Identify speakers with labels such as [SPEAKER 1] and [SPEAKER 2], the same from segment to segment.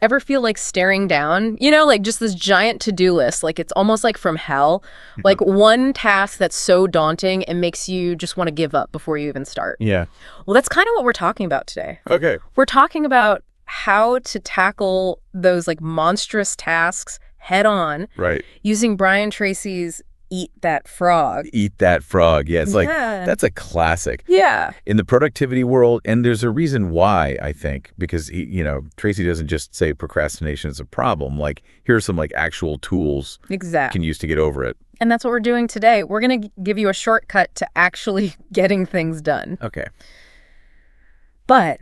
[SPEAKER 1] Ever feel like staring down? You know, like just this giant to-do list. Like it's almost like from hell. Like one task that's so daunting, it makes you just want to give up before you even start.
[SPEAKER 2] Yeah.
[SPEAKER 1] Well, that's kind of what we're talking about today.
[SPEAKER 2] Okay.
[SPEAKER 1] We're talking about how to tackle those like monstrous tasks head on.
[SPEAKER 2] Right.
[SPEAKER 1] Using Brian Tracy's Eat That Frog.
[SPEAKER 2] Eat That Frog. Yeah, it's like,
[SPEAKER 1] Yeah.
[SPEAKER 2] that's a classic.
[SPEAKER 1] Yeah.
[SPEAKER 2] In the productivity world, and there's a reason why, I think, because, Tracy doesn't just say procrastination is a problem. Like, here's some, like, actual tools you
[SPEAKER 1] Exactly.
[SPEAKER 2] can use to get over it.
[SPEAKER 1] And that's what we're doing today. We're going to give you a shortcut to actually getting things done.
[SPEAKER 2] Okay.
[SPEAKER 1] But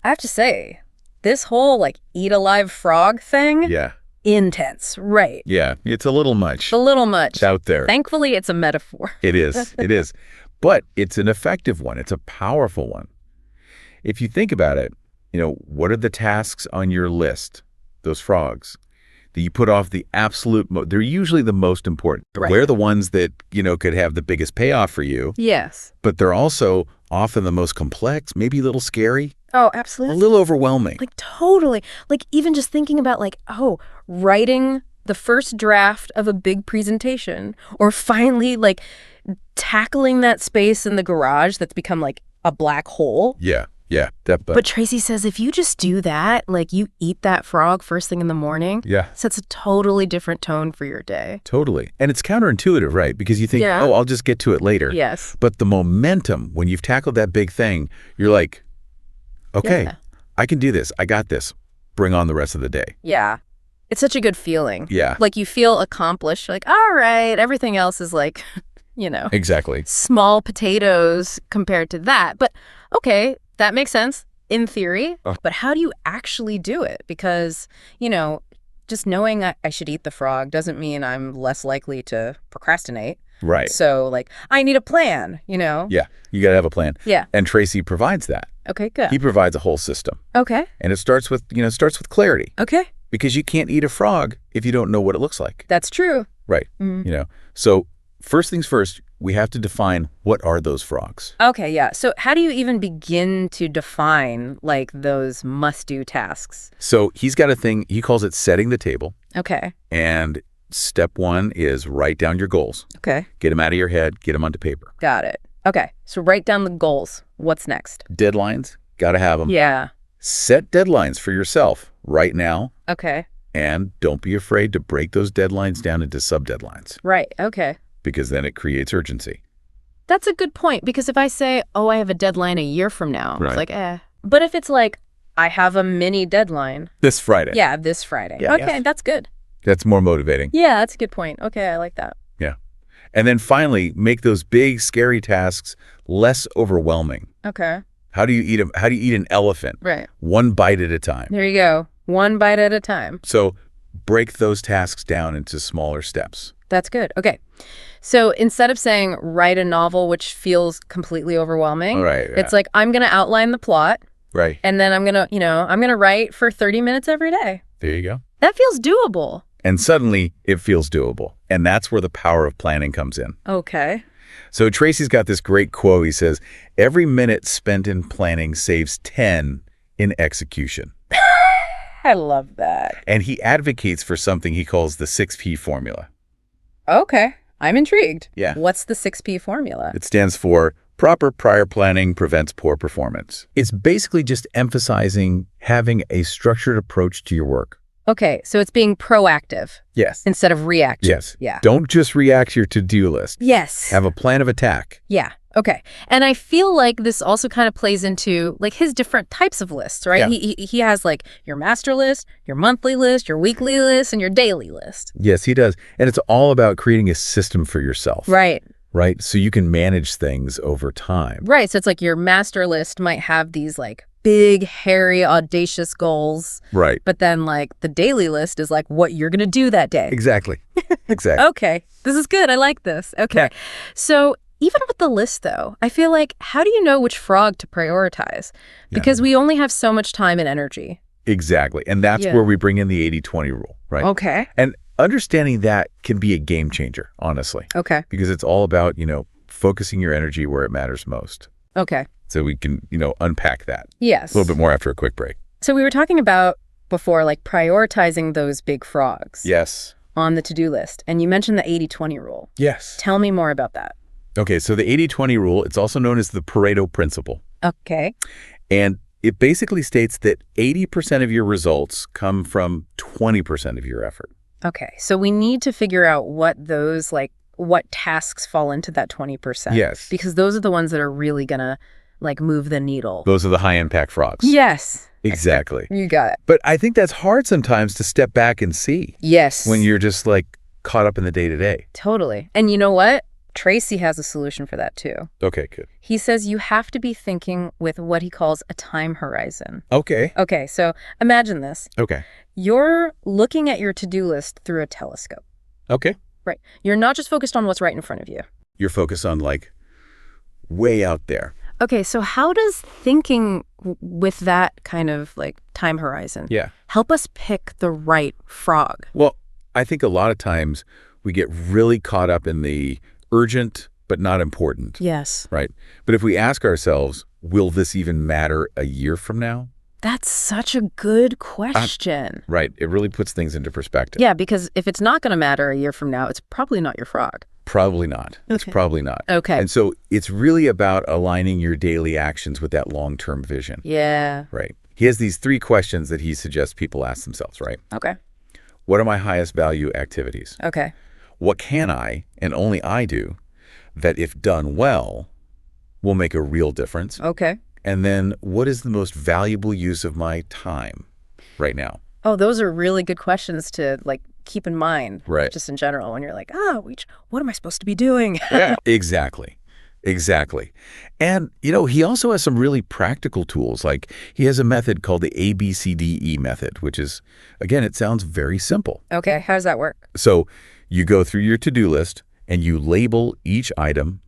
[SPEAKER 1] I have to say, this whole, like, eat a live frog thing,
[SPEAKER 2] Yeah.
[SPEAKER 1] intense, right?
[SPEAKER 2] Yeah. It's a little much.
[SPEAKER 1] A little much.
[SPEAKER 2] It's out there.
[SPEAKER 1] Thankfully, it's a metaphor.
[SPEAKER 2] It is. It is. But it's an effective one. It's a powerful one. If you think about it, what are the tasks on your list, those frogs, that you put off the absolute they're usually the most important.
[SPEAKER 1] Right.
[SPEAKER 2] They're the ones that, could have the biggest payoff for you.
[SPEAKER 1] Yes.
[SPEAKER 2] But they're also often the most complex, maybe a little scary,
[SPEAKER 1] Oh,
[SPEAKER 2] a
[SPEAKER 1] absolutely.
[SPEAKER 2] little overwhelming.
[SPEAKER 1] Like, totally. Like, even just thinking about, like, writing the first draft of a big presentation, or finally, like, tackling that space in the garage that's become, like, a black hole.
[SPEAKER 2] Yeah.
[SPEAKER 1] But Tracy says if you just do that, like, you eat that frog first thing in the morning,
[SPEAKER 2] Yeah.
[SPEAKER 1] sets a totally different tone for your day.
[SPEAKER 2] Totally. And it's counterintuitive, right? Because you think,
[SPEAKER 1] Yeah.
[SPEAKER 2] I'll just get to it later.
[SPEAKER 1] Yes.
[SPEAKER 2] But the momentum, when you've tackled that big thing, you're like, okay,
[SPEAKER 1] Yeah.
[SPEAKER 2] I can do this. I got this. Bring on the rest of the day.
[SPEAKER 1] Yeah. It's such a good feeling.
[SPEAKER 2] Yeah.
[SPEAKER 1] Like, you feel accomplished. You're like, all right, everything else is like,
[SPEAKER 2] Exactly.
[SPEAKER 1] small potatoes compared to that. But okay, that makes sense in theory. But how do you actually do it? Because, just knowing I should eat the frog doesn't mean I'm less likely to procrastinate.
[SPEAKER 2] Right.
[SPEAKER 1] So, like, I need a plan,
[SPEAKER 2] Yeah. You got to have a plan.
[SPEAKER 1] Yeah.
[SPEAKER 2] And Tracy provides that.
[SPEAKER 1] Okay, good.
[SPEAKER 2] He provides a whole system.
[SPEAKER 1] Okay.
[SPEAKER 2] And it starts with clarity.
[SPEAKER 1] Okay.
[SPEAKER 2] Because you can't eat a frog if you don't know what it looks like.
[SPEAKER 1] That's true.
[SPEAKER 2] Right. So first things first, we have to define what are those frogs.
[SPEAKER 1] Okay, yeah. So how do you even begin to define, like, those must-do tasks?
[SPEAKER 2] So he's got a thing, he calls it setting the table.
[SPEAKER 1] Okay.
[SPEAKER 2] And step one is write down your goals.
[SPEAKER 1] Okay.
[SPEAKER 2] Get them out of your head, get them onto paper.
[SPEAKER 1] Got it. Okay. So write down the goals. What's next?
[SPEAKER 2] Deadlines, got to have them.
[SPEAKER 1] Yeah.
[SPEAKER 2] Set deadlines for yourself right now,
[SPEAKER 1] Okay.
[SPEAKER 2] and don't be afraid to break those deadlines down into sub-deadlines,
[SPEAKER 1] Right. Okay.
[SPEAKER 2] because then it creates urgency.
[SPEAKER 1] That's a good point, because if I say, I have a deadline a year from now,
[SPEAKER 2] Right.
[SPEAKER 1] it's like, eh. But if it's like, I have a mini deadline.
[SPEAKER 2] This Friday.
[SPEAKER 1] Yeah, this Friday.
[SPEAKER 2] Yeah.
[SPEAKER 1] Okay,
[SPEAKER 2] Yes.
[SPEAKER 1] that's good.
[SPEAKER 2] That's more motivating.
[SPEAKER 1] Yeah, that's a good point. Okay, I like that.
[SPEAKER 2] Yeah. And then finally, make those big, scary tasks less overwhelming.
[SPEAKER 1] Okay.
[SPEAKER 2] How do you eat an elephant?
[SPEAKER 1] Right.
[SPEAKER 2] One bite at a time.
[SPEAKER 1] There you go. One bite at a time.
[SPEAKER 2] So break those tasks down into smaller steps.
[SPEAKER 1] That's good. Okay. So instead of saying write a novel, which feels completely overwhelming,
[SPEAKER 2] Right, yeah.
[SPEAKER 1] it's like, I'm going to outline the plot,
[SPEAKER 2] Right.
[SPEAKER 1] and then I'm going to write for 30 minutes every day.
[SPEAKER 2] There you go.
[SPEAKER 1] That feels doable.
[SPEAKER 2] And suddenly it feels doable. And that's where the power of planning comes in.
[SPEAKER 1] Okay.
[SPEAKER 2] So Tracy's got this great quote. He says, every minute spent in planning saves 10 in execution.
[SPEAKER 1] I love that.
[SPEAKER 2] And he advocates for something he calls the 6P formula.
[SPEAKER 1] Okay. I'm intrigued.
[SPEAKER 2] Yeah.
[SPEAKER 1] What's the 6P formula?
[SPEAKER 2] It stands for proper prior planning prevents poor performance. It's basically just emphasizing having a structured approach to your work.
[SPEAKER 1] Okay, so it's being proactive
[SPEAKER 2] Yes.
[SPEAKER 1] instead of reactive.
[SPEAKER 2] Yes.
[SPEAKER 1] Yeah.
[SPEAKER 2] Don't just react to your to-do list.
[SPEAKER 1] Yes.
[SPEAKER 2] Have a plan of attack.
[SPEAKER 1] Yeah. Okay. And I feel like this also kind of plays into, like, his different types of lists, right?
[SPEAKER 2] Yeah.
[SPEAKER 1] He has, like, your master list, your monthly list, your weekly list, and your daily list.
[SPEAKER 2] Yes, he does. And it's all about creating a system for yourself.
[SPEAKER 1] Right.
[SPEAKER 2] Right? So you can manage things over time.
[SPEAKER 1] Right. So it's like your master list might have these, like, big, hairy, audacious goals.
[SPEAKER 2] Right.
[SPEAKER 1] But then, like, the daily list is, like, what you're going to do that day.
[SPEAKER 2] Exactly. Exactly.
[SPEAKER 1] Okay. This is good. I like this. Okay.
[SPEAKER 2] Yeah.
[SPEAKER 1] So even with the list, though, I feel like, how do you know which frog to prioritize? Because we only have so much time and energy.
[SPEAKER 2] Exactly. And that's
[SPEAKER 1] Yeah.
[SPEAKER 2] where we bring in the 80-20 rule, right?
[SPEAKER 1] Okay.
[SPEAKER 2] And understanding that can be a game changer, honestly,
[SPEAKER 1] Okay.
[SPEAKER 2] because it's all about, focusing your energy where it matters most.
[SPEAKER 1] Okay.
[SPEAKER 2] So we can, unpack that
[SPEAKER 1] Yes.
[SPEAKER 2] a little bit more after a quick break.
[SPEAKER 1] So we were talking about before, like prioritizing those big frogs
[SPEAKER 2] Yes.
[SPEAKER 1] on the to-do list. And you mentioned the 80-20 rule.
[SPEAKER 2] Yes.
[SPEAKER 1] Tell me more about that.
[SPEAKER 2] Okay, so the 80-20 rule, it's also known as the Pareto principle.
[SPEAKER 1] Okay.
[SPEAKER 2] And it basically states that 80% of your results come from 20% of your effort.
[SPEAKER 1] Okay. So we need to figure out what those, like, what tasks fall into that 20%.
[SPEAKER 2] Yes.
[SPEAKER 1] Because those are the ones that are really going to, like, move the needle.
[SPEAKER 2] Those are the high-impact frogs.
[SPEAKER 1] Yes.
[SPEAKER 2] Exactly.
[SPEAKER 1] You got it.
[SPEAKER 2] But I think that's hard sometimes to step back and see.
[SPEAKER 1] Yes.
[SPEAKER 2] When you're just, like, caught up in the day-to-day.
[SPEAKER 1] Totally. And you know what? Tracy has a solution for that, too.
[SPEAKER 2] Okay, good.
[SPEAKER 1] He says you have to be thinking with what he calls a time horizon.
[SPEAKER 2] Okay.
[SPEAKER 1] Okay, so imagine this.
[SPEAKER 2] Okay.
[SPEAKER 1] You're looking at your to-do list through a telescope.
[SPEAKER 2] Okay.
[SPEAKER 1] Right. You're not just focused on what's right in front of you.
[SPEAKER 2] You're focused on, like, way out there.
[SPEAKER 1] Okay, so how does thinking with that kind of, like, time horizon help us pick the right frog?
[SPEAKER 2] Well, I think a lot of times we get really caught up in the urgent but not important.
[SPEAKER 1] Yes.
[SPEAKER 2] Right? But if we ask ourselves, will this even matter a year from now?
[SPEAKER 1] That's such a good question.
[SPEAKER 2] Right. It really puts things into perspective.
[SPEAKER 1] Yeah, because if it's not going to matter a year from now, it's probably not your frog.
[SPEAKER 2] Probably not.
[SPEAKER 1] Okay.
[SPEAKER 2] It's probably not.
[SPEAKER 1] Okay.
[SPEAKER 2] And so it's really about aligning your daily actions with that long-term vision.
[SPEAKER 1] Yeah.
[SPEAKER 2] Right. He has these 3 questions that he suggests people ask themselves, right?
[SPEAKER 1] Okay.
[SPEAKER 2] What are my highest value activities?
[SPEAKER 1] Okay.
[SPEAKER 2] What can I, and only I do, that if done well, will make a real difference?
[SPEAKER 1] Okay.
[SPEAKER 2] And then what is the most valuable use of my time right now?
[SPEAKER 1] Oh, those are really good questions to, like, keep in mind.
[SPEAKER 2] Right.
[SPEAKER 1] Just in general, when you're like, what am I supposed to be doing?
[SPEAKER 2] Yeah. Exactly. Exactly. And, you know, he also has some really practical tools. Like, he has a method called the ABCDE method, which is, again, it sounds very simple.
[SPEAKER 1] Okay. How does that work?
[SPEAKER 2] So you go through your to-do list and you label each item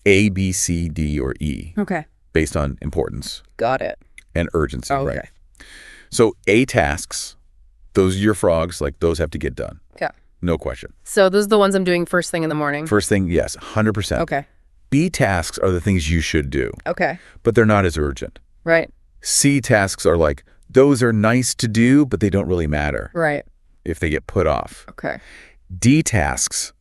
[SPEAKER 2] A, B, C, D, or E.
[SPEAKER 1] Okay.
[SPEAKER 2] Based on importance.
[SPEAKER 1] Got it.
[SPEAKER 2] And urgency,
[SPEAKER 1] Okay.
[SPEAKER 2] right? So A tasks, those are your frogs, like those have to get done.
[SPEAKER 1] Yeah.
[SPEAKER 2] No question.
[SPEAKER 1] So those are the ones I'm doing first thing in the morning?
[SPEAKER 2] First thing, yes, 100%.
[SPEAKER 1] Okay.
[SPEAKER 2] B tasks are the things you should do.
[SPEAKER 1] Okay.
[SPEAKER 2] But they're not as urgent.
[SPEAKER 1] Right.
[SPEAKER 2] C tasks are like, those are nice to do, but they don't really matter.
[SPEAKER 1] Right.
[SPEAKER 2] If they get put off.
[SPEAKER 1] Okay.
[SPEAKER 2] D tasks,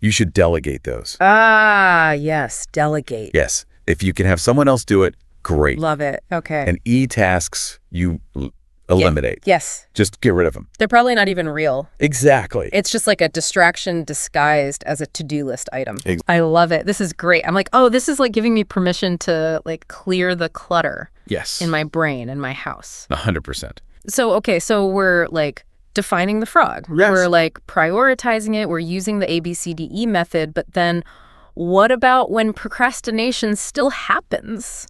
[SPEAKER 2] you should delegate those.
[SPEAKER 1] Ah, yes. Delegate.
[SPEAKER 2] Yes. If you can have someone else do it, great.
[SPEAKER 1] Love it. Okay.
[SPEAKER 2] And E tasks, you eliminate.
[SPEAKER 1] Yes.
[SPEAKER 2] Just get rid of them.
[SPEAKER 1] They're probably not even real.
[SPEAKER 2] Exactly.
[SPEAKER 1] It's just like a distraction disguised as a to-do list item. I love it. This is great. I'm like, oh, this is like giving me permission to, like, clear the clutter
[SPEAKER 2] Yes.
[SPEAKER 1] in my brain and my house.
[SPEAKER 2] 100%.
[SPEAKER 1] So, okay, so we're, like, defining the frog.
[SPEAKER 2] Yes.
[SPEAKER 1] We're, like, prioritizing it. We're using the ABCDE method. But then what about when procrastination still happens?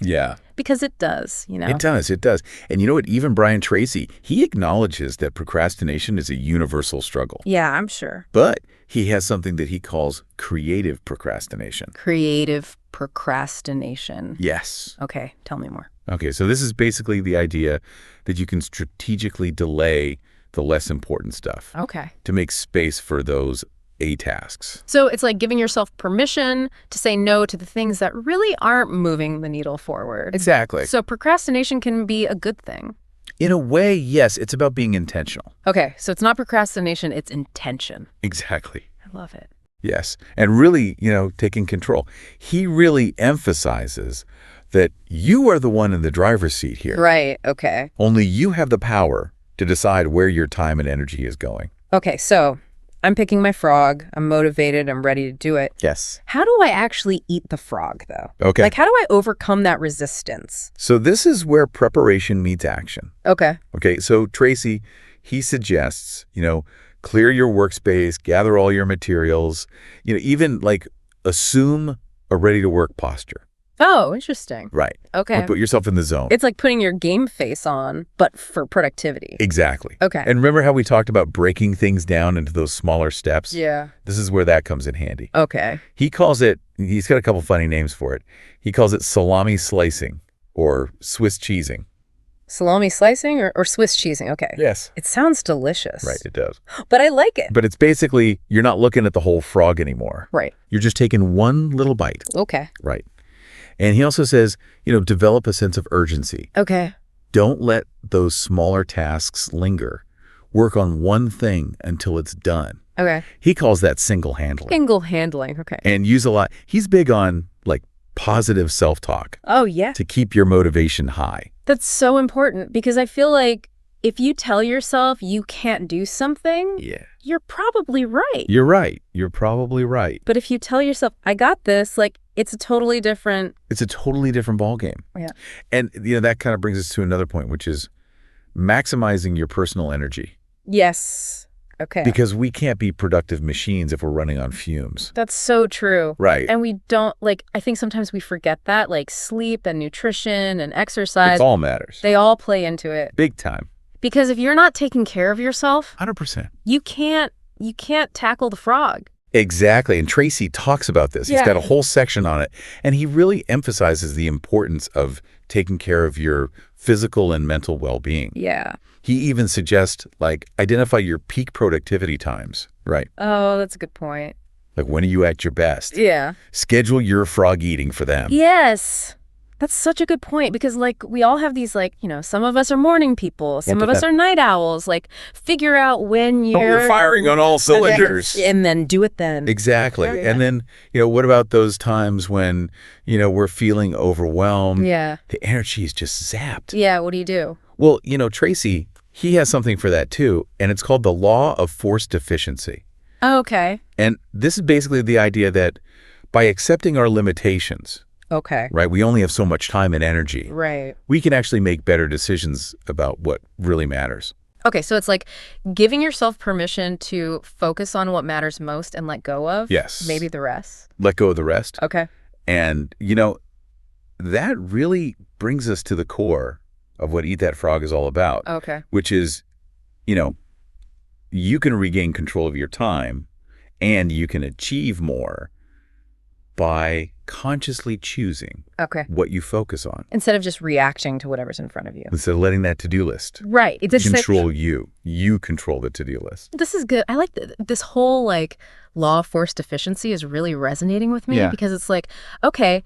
[SPEAKER 2] Yeah.
[SPEAKER 1] Because it does, you know?
[SPEAKER 2] It does. It does. And you know what? Even Brian Tracy, he acknowledges that procrastination is a universal struggle.
[SPEAKER 1] Yeah, I'm sure.
[SPEAKER 2] But he has something that he calls creative procrastination.
[SPEAKER 1] Creative procrastination.
[SPEAKER 2] Yes.
[SPEAKER 1] Okay, tell me more.
[SPEAKER 2] Okay, so this is basically the idea that you can strategically delay the less important stuff.
[SPEAKER 1] Okay.
[SPEAKER 2] To make space for those A tasks.
[SPEAKER 1] So it's like giving yourself permission to say no to the things that really aren't moving the needle forward.
[SPEAKER 2] Exactly.
[SPEAKER 1] So procrastination can be a good thing.
[SPEAKER 2] In a way, yes, it's about being intentional.
[SPEAKER 1] Okay, so it's not procrastination, it's intention.
[SPEAKER 2] Exactly.
[SPEAKER 1] I love it.
[SPEAKER 2] Yes. And really, you know, taking control. He really emphasizes that you are the one in the driver's seat here.
[SPEAKER 1] Right, okay.
[SPEAKER 2] Only you have the power to decide where your time and energy is going.
[SPEAKER 1] Okay, so I'm picking my frog. I'm motivated. I'm ready to do it.
[SPEAKER 2] Yes.
[SPEAKER 1] How do I actually eat the frog, though?
[SPEAKER 2] Okay.
[SPEAKER 1] Like, how do I overcome that resistance?
[SPEAKER 2] So this is where preparation meets action.
[SPEAKER 1] Okay.
[SPEAKER 2] Okay, so Tracy, he suggests, you know, clear your workspace, gather all your materials, you know, even like assume a ready-to-work posture.
[SPEAKER 1] Oh, interesting.
[SPEAKER 2] Right.
[SPEAKER 1] Okay.
[SPEAKER 2] Like put yourself in the zone.
[SPEAKER 1] It's like putting your game face on, but for productivity.
[SPEAKER 2] Exactly.
[SPEAKER 1] Okay.
[SPEAKER 2] And remember how we talked about breaking things down into those smaller steps?
[SPEAKER 1] Yeah.
[SPEAKER 2] This is where that comes in handy.
[SPEAKER 1] Okay.
[SPEAKER 2] He calls it, he's got a couple funny names for it. He calls it salami slicing or Swiss cheesing.
[SPEAKER 1] Salami slicing or Swiss cheesing? Okay.
[SPEAKER 2] Yes.
[SPEAKER 1] It sounds delicious.
[SPEAKER 2] Right, it does.
[SPEAKER 1] But I like it.
[SPEAKER 2] But it's basically, you're not looking at the whole frog anymore.
[SPEAKER 1] Right.
[SPEAKER 2] You're just taking one little bite.
[SPEAKER 1] Okay.
[SPEAKER 2] Right. And he also says, you know, develop a sense of urgency.
[SPEAKER 1] Okay.
[SPEAKER 2] Don't let those smaller tasks linger. Work on one thing until it's done.
[SPEAKER 1] Okay.
[SPEAKER 2] He calls that single handling.
[SPEAKER 1] Single handling. Okay.
[SPEAKER 2] And use a lot. He's big on like positive self-talk
[SPEAKER 1] Oh, yeah.
[SPEAKER 2] to keep your motivation high.
[SPEAKER 1] That's so important because I feel like if you tell yourself you can't do something, you're probably right.
[SPEAKER 2] You're right. You're probably right.
[SPEAKER 1] But if you tell yourself, I got this, like it's a totally different
[SPEAKER 2] ballgame.
[SPEAKER 1] Yeah.
[SPEAKER 2] And that kind of brings us to another point, which is maximizing your personal energy.
[SPEAKER 1] Yes. Okay.
[SPEAKER 2] Because we can't be productive machines if we're running on fumes.
[SPEAKER 1] That's so true.
[SPEAKER 2] Right.
[SPEAKER 1] And we don't, I think sometimes we forget that, sleep and nutrition and exercise.
[SPEAKER 2] It all matters.
[SPEAKER 1] They all play into it.
[SPEAKER 2] Big time.
[SPEAKER 1] Because if you're not taking care of yourself,
[SPEAKER 2] 100%.
[SPEAKER 1] You can't tackle the frog.
[SPEAKER 2] Exactly. And Tracy talks about this.
[SPEAKER 1] Yeah.
[SPEAKER 2] He's got a whole section on it. And he really emphasizes the importance of taking care of your physical and mental well-being.
[SPEAKER 1] Yeah.
[SPEAKER 2] He even suggests, identify your peak productivity times, right?
[SPEAKER 1] Oh, that's a good point.
[SPEAKER 2] When are you at your best?
[SPEAKER 1] Yeah.
[SPEAKER 2] Schedule your frog eating for them.
[SPEAKER 1] Yes. That's such a good point because, we all have these, some of us are morning people. Some of us are night owls. Figure out when you're
[SPEAKER 2] firing on all cylinders.
[SPEAKER 1] And then do it then.
[SPEAKER 2] Exactly.
[SPEAKER 1] Yeah.
[SPEAKER 2] And then, what about those times when, we're feeling overwhelmed?
[SPEAKER 1] Yeah.
[SPEAKER 2] The energy is just zapped.
[SPEAKER 1] Yeah. What do you do?
[SPEAKER 2] Well, Tracy, he has something for that too, and it's called the law of force deficiency.
[SPEAKER 1] Oh, okay.
[SPEAKER 2] And this is basically the idea that by accepting our limitations,
[SPEAKER 1] okay,
[SPEAKER 2] right, we only have so much time and energy.
[SPEAKER 1] Right.
[SPEAKER 2] We can actually make better decisions about what really matters.
[SPEAKER 1] Okay, so it's giving yourself permission to focus on what matters most and let go of maybe the rest.
[SPEAKER 2] Let go of the rest.
[SPEAKER 1] Okay.
[SPEAKER 2] And, that really brings us to the core of what Eat That Frog is all about.
[SPEAKER 1] Okay.
[SPEAKER 2] Which is, you can regain control of your time and you can achieve more by consciously choosing what you focus on.
[SPEAKER 1] Instead of just reacting to whatever's in front of you.
[SPEAKER 2] Instead of letting that to-do list.
[SPEAKER 1] Right. It's
[SPEAKER 2] control you. You control the to-do list.
[SPEAKER 1] This is good. I like this whole law of force deficiency is really resonating with me because it's okay,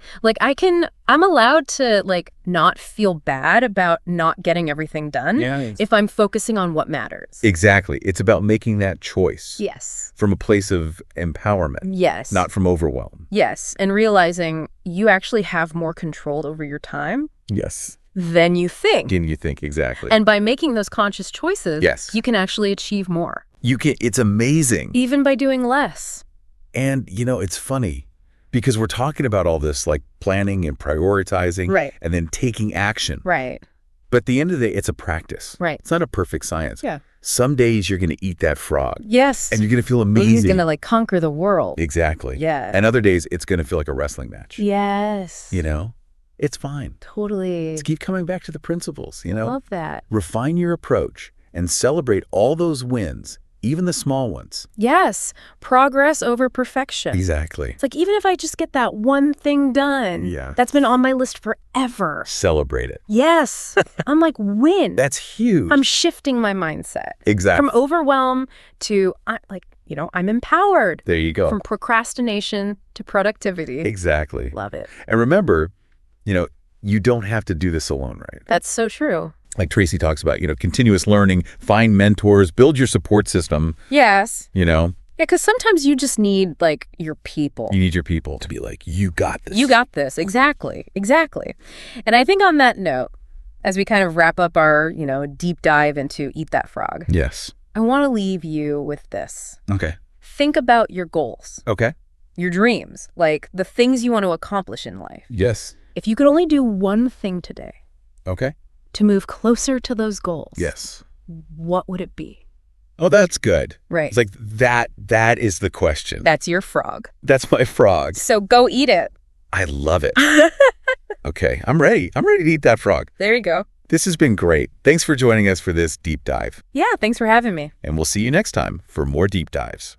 [SPEAKER 1] I'm allowed to not feel bad about not getting everything done if I'm focusing on what matters.
[SPEAKER 2] Exactly. It's about making that choice.
[SPEAKER 1] Yes.
[SPEAKER 2] From a place of empowerment.
[SPEAKER 1] Yes.
[SPEAKER 2] Not from overwhelm.
[SPEAKER 1] Yes. And realizing you actually have more control over your time.
[SPEAKER 2] Yes.
[SPEAKER 1] Than you think.
[SPEAKER 2] Exactly.
[SPEAKER 1] And by making those conscious choices, you can actually achieve more.
[SPEAKER 2] It's amazing.
[SPEAKER 1] Even by doing less.
[SPEAKER 2] And, it's funny because we're talking about all this planning and prioritizing and then taking action.
[SPEAKER 1] Right.
[SPEAKER 2] But at the end of the day, it's a practice.
[SPEAKER 1] Right.
[SPEAKER 2] It's not a perfect science.
[SPEAKER 1] Yeah.
[SPEAKER 2] Some days you're going to eat that frog.
[SPEAKER 1] Yes.
[SPEAKER 2] And you're going to feel amazing.
[SPEAKER 1] You're going to conquer the world.
[SPEAKER 2] Exactly.
[SPEAKER 1] Yeah.
[SPEAKER 2] And other days it's going to feel like a wrestling match.
[SPEAKER 1] Yes.
[SPEAKER 2] It's fine.
[SPEAKER 1] Totally.
[SPEAKER 2] Just keep coming back to the principles,
[SPEAKER 1] Love that.
[SPEAKER 2] Refine your approach and celebrate all those wins, even the small ones.
[SPEAKER 1] Yes. Progress over perfection.
[SPEAKER 2] Exactly.
[SPEAKER 1] It's even if I just get that one thing done, that's been on my list forever.
[SPEAKER 2] Celebrate it.
[SPEAKER 1] Yes. I'm win.
[SPEAKER 2] That's huge.
[SPEAKER 1] I'm shifting my mindset.
[SPEAKER 2] Exactly.
[SPEAKER 1] From overwhelm to, I'm empowered.
[SPEAKER 2] There you go.
[SPEAKER 1] From procrastination to productivity.
[SPEAKER 2] Exactly.
[SPEAKER 1] Love it.
[SPEAKER 2] And remember, you don't have to do this alone, right?
[SPEAKER 1] That's so true.
[SPEAKER 2] Like Tracy talks about, continuous learning, find mentors, build your support system.
[SPEAKER 1] Yes.
[SPEAKER 2] Yeah,
[SPEAKER 1] because sometimes you just need, your people.
[SPEAKER 2] You need your people to be you got this.
[SPEAKER 1] You got this. Exactly. Exactly. And I think on that note, as we kind of wrap up our, deep dive into Eat That Frog.
[SPEAKER 2] Yes.
[SPEAKER 1] I want to leave you with this.
[SPEAKER 2] Okay.
[SPEAKER 1] Think about your goals.
[SPEAKER 2] Okay.
[SPEAKER 1] Your dreams, the things you want to accomplish in life.
[SPEAKER 2] Yes.
[SPEAKER 1] If you could only do one thing today.
[SPEAKER 2] Okay.
[SPEAKER 1] To move closer to those goals.
[SPEAKER 2] Yes.
[SPEAKER 1] What would it be?
[SPEAKER 2] Oh, that's good.
[SPEAKER 1] Right.
[SPEAKER 2] It's that is the question.
[SPEAKER 1] That's your frog.
[SPEAKER 2] That's my frog.
[SPEAKER 1] So go eat it.
[SPEAKER 2] I love it. Okay, I'm ready. I'm ready to eat that frog.
[SPEAKER 1] There you go.
[SPEAKER 2] This has been great. Thanks for joining us for this deep dive.
[SPEAKER 1] Yeah, thanks for having me.
[SPEAKER 2] And we'll see you next time for more deep dives.